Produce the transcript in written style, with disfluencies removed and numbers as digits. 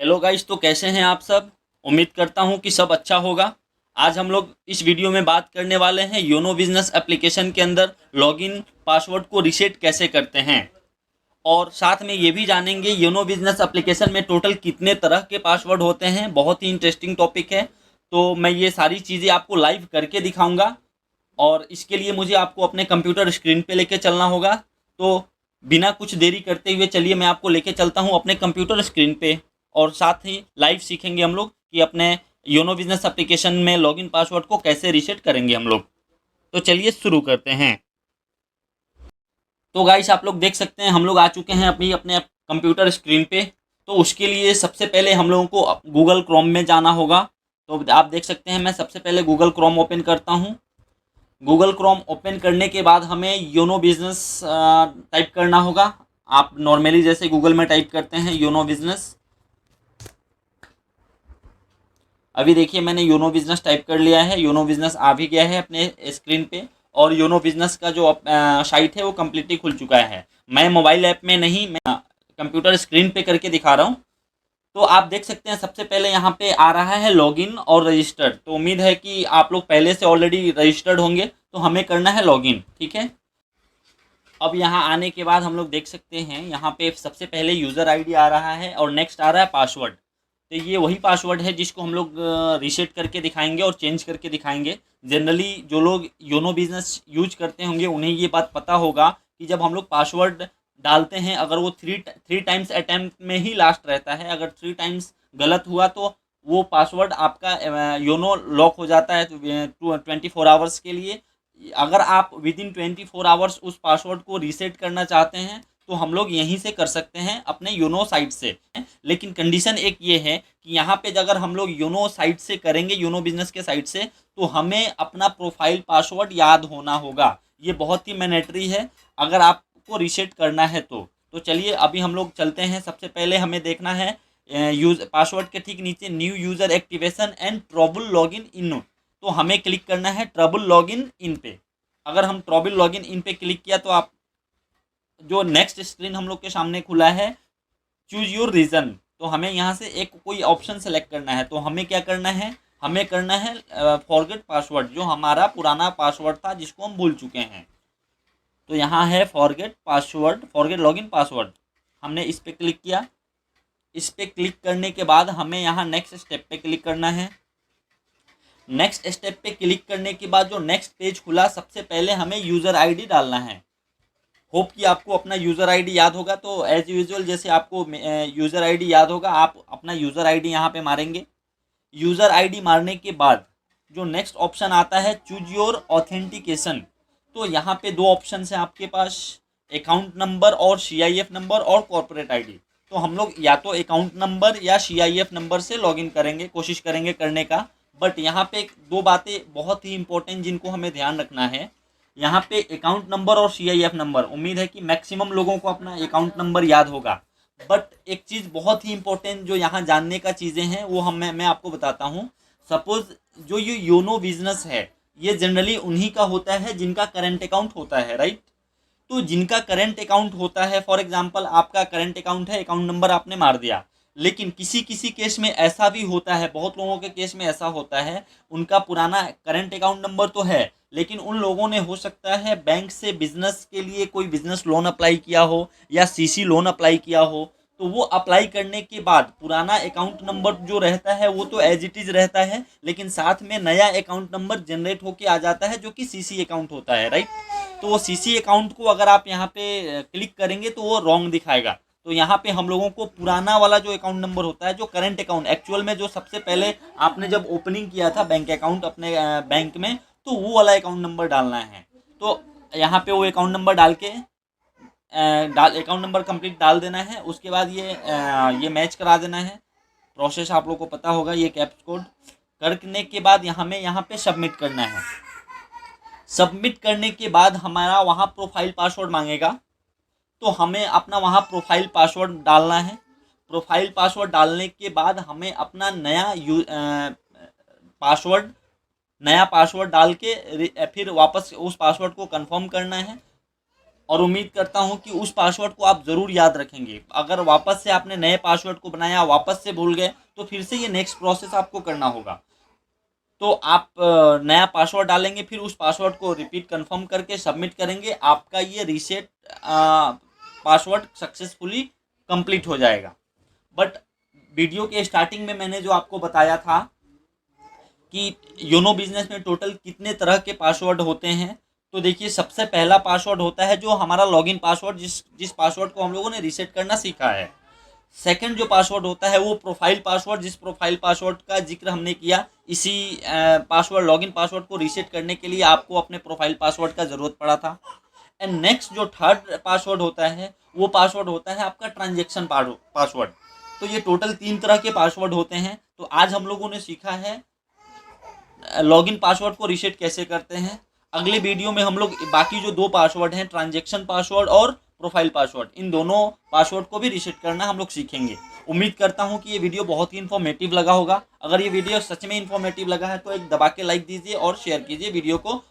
Hello guys, तो कैसे हैं आप सब। उम्मीद करता हूं कि सब अच्छा होगा। आज हम लोग इस वीडियो में बात करने वाले हैं योनो बिजनेस एप्लीकेशन के अंदर लॉगिन पासवर्ड को रीसेट कैसे करते हैं, और साथ में ये भी जानेंगे योनो बिजनेस एप्लीकेशन में टोटल कितने तरह के पासवर्ड होते हैं। बहुत ही इंटरेस्टिंग टॉपिक है। तो मैं ये सारी चीज़ें आपको लाइव करके दिखाऊंगा, और इसके लिए मुझे आपको अपने कंप्यूटर स्क्रीन पे लेके चलना होगा। तो बिना कुछ देरी करते हुए चलिए मैं आपको लेके चलता हूँ अपने कंप्यूटर स्क्रीन पे, और साथ ही लाइव सीखेंगे हम लोग कि अपने योनो बिजनेस एप्लीकेशन में लॉगिन पासवर्ड को कैसे रीसेट करेंगे हम लोग। तो चलिए शुरू करते हैं। तो गाइस, आप लोग देख सकते हैं हम लोग आ चुके हैं अपनी अपने कंप्यूटर स्क्रीन पे। तो उसके लिए सबसे पहले हम लोगों को गूगल क्रोम में जाना होगा। तो आप देख सकते हैं मैं सबसे पहले गूगल क्रोम ओपन करता हूँ। गूगल क्रोम ओपन करने के बाद हमें योनो बिजनेस टाइप करना होगा। आप नॉर्मली जैसे गूगल में टाइप करते हैं योनो बिजनेस। अभी देखिए मैंने योनो बिजनेस टाइप कर लिया है। योनो बिजनेस आ भी गया है अपने स्क्रीन पे, और योनो बिजनेस का जो साइट है वो कम्प्लीटली खुल चुका है। मैं मोबाइल ऐप में नहीं, मैं कंप्यूटर स्क्रीन पे करके दिखा रहा हूँ। तो आप देख सकते हैं सबसे पहले यहाँ पे आ रहा है लॉगिन और रजिस्टर्ड। तो उम्मीद है कि आप लोग पहले से ऑलरेडी रजिस्टर्ड होंगे। तो हमें करना है लॉगिन, ठीक है। अब यहाँ आने के बाद हम लोग देख सकते हैं यहाँ पे सबसे पहले यूज़र आईडी आ रहा है और नेक्स्ट आ रहा है पासवर्ड। तो ये वही पासवर्ड है जिसको हम लोग रीसेट करके दिखाएंगे और चेंज करके दिखाएंगे। जनरली जो लोग योनो बिजनेस यूज करते होंगे उन्हें ये बात पता होगा कि जब हम लोग पासवर्ड डालते हैं, अगर वो थ्री टाइम्स अटैम्प्ट में ही लास्ट रहता है, अगर थ्री टाइम्स गलत हुआ तो वो पासवर्ड आपका योनो लॉक हो जाता है 24 आवर्स के लिए। अगर आप विद इन 24 आवर्स उस पासवर्ड को रीसेट करना चाहते हैं तो हम लोग यहीं से कर सकते हैं अपने योनो साइट से। लेकिन कंडीशन एक ये है कि यहाँ पे अगर हम लोग योनो साइट से करेंगे, योनो बिजनेस के साइट से, तो हमें अपना प्रोफाइल पासवर्ड याद होना होगा। ये बहुत ही मैंडेटरी है अगर आपको रीसेट करना है तो चलिए अभी हम लोग चलते हैं। सबसे पहले हमें देखना है यूज पासवर्ड के ठीक नीचे new user activation and trouble login इन। तो हमें क्लिक करना है ट्रबल लॉगिन इन पे। अगर हम ट्रबल लॉगिन इन पे क्लिक किया तो आप जो नेक्स्ट स्क्रीन हम लोग के सामने खुला है, चूज योर रीजन। तो हमें यहाँ से एक कोई ऑप्शन सेलेक्ट करना है। तो हमें क्या करना है, हमें करना है फॉरगेट पासवर्ड, जो हमारा पुराना पासवर्ड था जिसको हम भूल चुके हैं। तो यहाँ है forget password, forget login password. हमने इस पे क्लिक किया। इस पे क्लिक करने के बाद हमें यहाँ नेक्स्ट स्टेप पे क्लिक करना है। नेक्स्ट स्टेप पे क्लिक करने के बाद जो नेक्स्ट पेज खुला, सबसे पहले हमें यूज़र आईडी डालना है। होप कि आपको अपना यूज़र आईडी याद होगा। तो एज यूजुअल जैसे आपको यूज़र आईडी याद होगा, आप अपना यूज़र आईडी यहाँ पे मारेंगे। यूज़र आईडी मारने के बाद जो नेक्स्ट ऑप्शन आता है चूज योर ऑथेंटिकेशन। तो यहाँ पे दो ऑप्शन है आपके पास, अकाउंट नंबर और सीआईएफ नंबर और कॉर्पोरेट आईडी। तो हम लोग या तो अकाउंट नंबर या सीआईएफ नंबर से लॉगिन करेंगे, कोशिश करेंगे करने का। बट यहाँ पे दो बातें बहुत ही इंपॉर्टेंट जिनको हमें ध्यान रखना है। यहाँ पे अकाउंट नंबर और सीआईएफ नंबर, उम्मीद है कि मैक्सिमम लोगों को अपना अकाउंट नंबर याद होगा। बट एक चीज़ बहुत ही इंपॉर्टेंट जो यहाँ जानने का चीज़ें हैं वो मैं आपको बताता हूँ। सपोज जो ये योनो बिजनेस है, ये जनरली उन्हीं का होता है जिनका करंट अकाउंट होता है, राइट। तो जिनका करंट अकाउंट होता है, फॉर एग्जांपल आपका करंट अकाउंट है, अकाउंट नंबर आपने मार दिया। लेकिन किसी किसी केस में ऐसा भी होता है, बहुत लोगों के केस में ऐसा होता है, उनका पुराना करंट अकाउंट नंबर तो है, लेकिन उन लोगों ने हो सकता है बैंक से बिजनेस के लिए कोई बिजनेस लोन अप्लाई किया हो या सीसी लोन अप्लाई किया हो। तो वो अप्लाई करने के बाद पुराना अकाउंट नंबर जो रहता है वो तो एज इट इज रहता है, लेकिन साथ में नया अकाउंट नंबर जनरेट होके आ जाता है जो कि सीसी अकाउंट होता है, राइट। तो वो सीसी अकाउंट को अगर आप यहाँ पे क्लिक करेंगे तो वो रॉन्ग दिखाएगा। तो यहाँ पे हम लोगों को पुराना वाला जो अकाउंट नंबर होता है, जो करंट अकाउंट एक्चुअल में जो सबसे पहले आपने जब ओपनिंग किया था बैंक अकाउंट अपने बैंक में, तो वो वाला अकाउंट नंबर डालना है। तो यहाँ पे वो अकाउंट नंबर डाल के अकाउंट नंबर कंप्लीट डाल देना है। उसके बाद ये मैच करा देना है। प्रोसेस आप लोग को पता होगा, ये कैप्स कोड करने के बाद हमें यहाँ पे सबमिट करना है। सबमिट करने के बाद हमारा वहाँ प्रोफाइल पासवर्ड मांगेगा। तो हमें अपना वहाँ प्रोफाइल पासवर्ड डालना है। प्रोफाइल पासवर्ड डालने के बाद हमें अपना पासवर्ड नया पासवर्ड डाल के फिर वापस उस पासवर्ड को कंफर्म करना है। और उम्मीद करता हूँ कि उस पासवर्ड को आप ज़रूर याद रखेंगे। अगर वापस से आपने नए पासवर्ड को बनाया, वापस से भूल गए, तो फिर से ये नेक्स्ट प्रोसेस आपको करना होगा। तो आप नया पासवर्ड डालेंगे, फिर उस पासवर्ड को रिपीट कंफर्म करके सबमिट करेंगे, आपका ये रीसेट पासवर्ड सक्सेसफुली कंप्लीट हो जाएगा। बट वीडियो के स्टार्टिंग में मैंने जो आपको बताया था कि योनो बिजनेस में टोटल कितने तरह के पासवर्ड होते हैं, तो देखिए सबसे पहला पासवर्ड होता है जो हमारा लॉगिन पासवर्ड, जिस पासवर्ड को हम लोगों ने रीसेट करना सीखा है। सेकंड जो पासवर्ड होता है वो प्रोफाइल पासवर्ड, जिस प्रोफाइल पासवर्ड का जिक्र हमने किया, इसी पासवर्ड लॉगिन पासवर्ड को रीसेट करने के लिए आपको अपने प्रोफाइल पासवर्ड का ज़रूरत पड़ा था। एंड नेक्स्ट जो थर्ड पासवर्ड होता है वो पासवर्ड होता है आपका ट्रांजेक्शन पासवर्ड। तो ये टोटल 3 तरह के पासवर्ड होते हैं। तो आज हम लोगों ने सीखा है लॉगिन पासवर्ड को रीसेट कैसे करते हैं। अगले वीडियो में हम लोग बाकी जो 2 पासवर्ड हैं, ट्रांजेक्शन पासवर्ड और प्रोफाइल पासवर्ड, इन दोनों पासवर्ड को भी रीसेट करना हम लोग सीखेंगे। उम्मीद करता हूं कि ये वीडियो बहुत ही इन्फॉर्मेटिव लगा होगा। अगर ये वीडियो सच में इन्फॉर्मेटिव लगा है तो एक दबा के लाइक दीजिए और शेयर कीजिए वीडियो को।